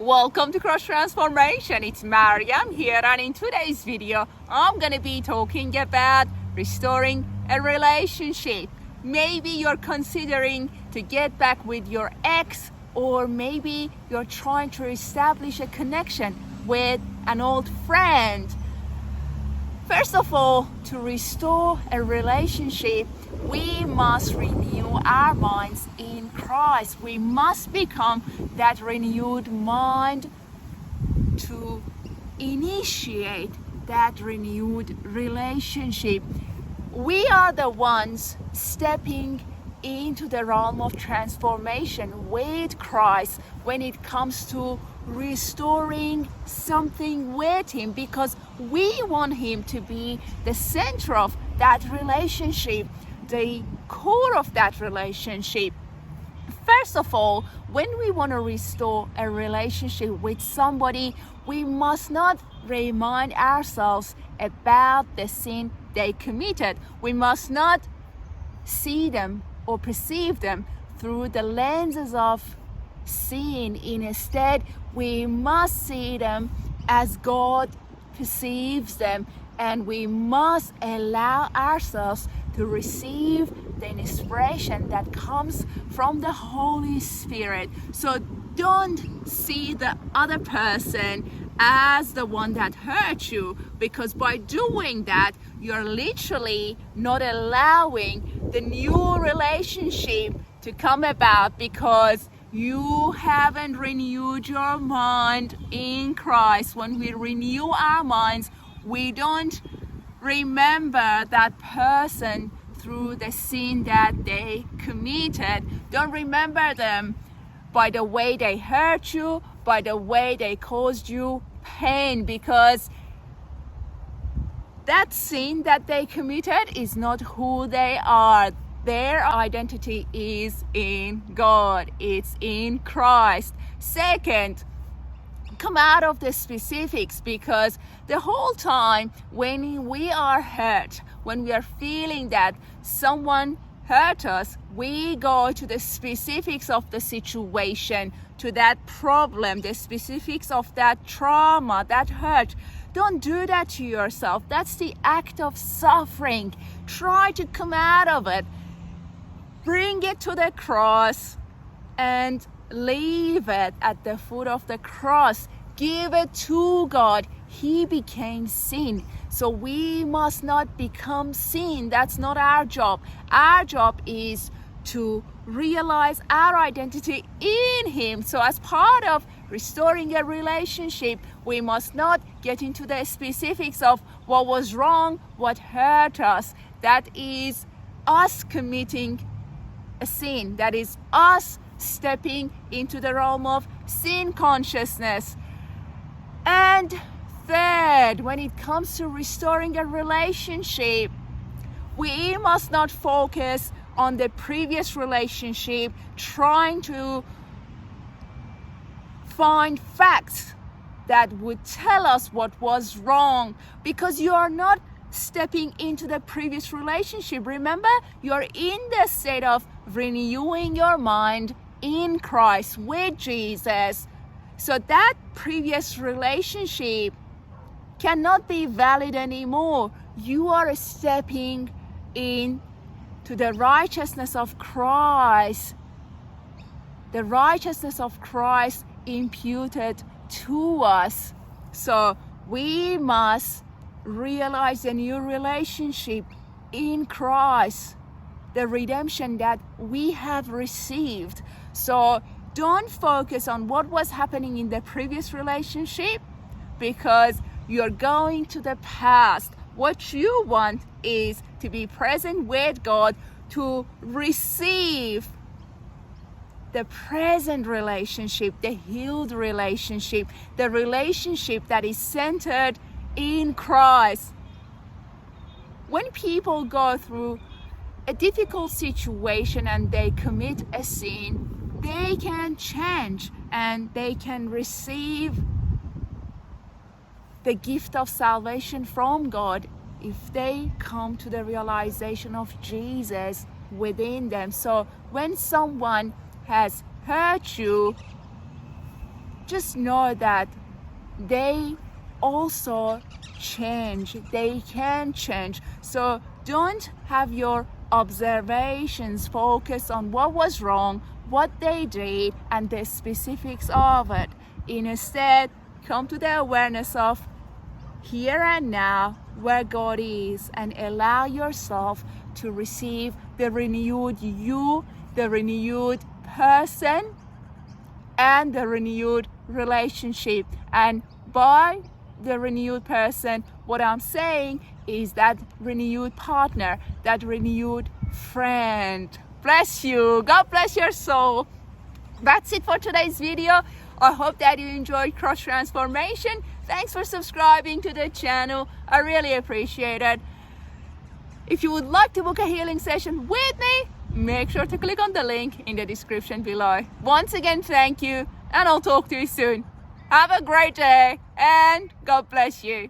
Welcome to Cross Transformation. It's Mariam here, and in today's video I'm gonna be talking about restoring a relationship. Maybe you're considering to get back with your ex, or maybe you're trying to establish a connection with an old friend. First of all, to restore a relationship, we must renew our minds in Christ. We must become that renewed mind to initiate that renewed relationship. We are the ones stepping into the realm of transformation with Christ when it comes to restoring something with Him, because we want Him to be the center of that relationship, the core of that relationship. First of all, when we want to restore a relationship with somebody, we must not remind ourselves about the sin they committed. We must not see them or perceive them through the lenses of sin. Instead, we must see them as God perceives them, and we must allow ourselves to receive the inspiration that comes from the Holy Spirit. So don't see the other person as the one that hurt you, because by doing that, you're literally not allowing the new relationship to come about, because you haven't renewed your mind in Christ. When we renew our minds, we don't remember that person through the sin that they committed. Don't remember them by the way they hurt you, by the way they caused you pain, because that sin that they committed is not who they are. Their identity is in God. It's in Christ. Second, come out of the specifics, because the whole time when we are hurt, when we are feeling that someone hurt us, we go to the specifics of the situation, to that problem, the specifics of that trauma, that hurt. Don't do that to yourself. That's the act of suffering. Try to come out of it. Bring it to the cross and leave it at the foot of the cross. Give it to God. He became sin. So we must not become sin. That's not our job. Our job is to realize our identity in Him. So as part of restoring a relationship, we must not get into the specifics of what was wrong, what hurt us. That is us committing a sin. That is us stepping into the realm of sin consciousness. And third, when it comes to restoring a relationship, we must not focus on the previous relationship, trying to find facts that would tell us what was wrong, because you are not stepping into the previous relationship. Remember, you're in the state of renewing your mind in Christ with Jesus. So that previous relationship cannot be valid anymore. You are stepping in to the righteousness of Christ. The righteousness of Christ imputed to us. So we must realize a new relationship in Christ, the redemption that we have received. So don't focus on what was happening in the previous relationship, because you're going to the past. What you want is to be present with God, to receive the present relationship, the healed relationship, the relationship that is centered in Christ. When people go through a difficult situation and they commit a sin, they can change and they can receive the gift of salvation from God if they come to the realization of Jesus within them. So when someone has hurt you, just know that they also change. They can change. So don't have your observations focus on what was wrong, what they did, and the specifics of it. Instead, come to the awareness of here and now where God is, and allow yourself to receive the renewed you, the renewed person, and the renewed relationship. And by the renewed person, what I'm saying is that renewed partner, that renewed friend. Bless you. God bless your soul. That's it for today's video. I hope that you enjoyed Cross Transformation. Thanks for subscribing to the channel. I really appreciate it. If you would like to book a healing session with me, make sure to click on the link in the description below. Once again, thank you, and I'll talk to you soon. Have a great day, and God bless you.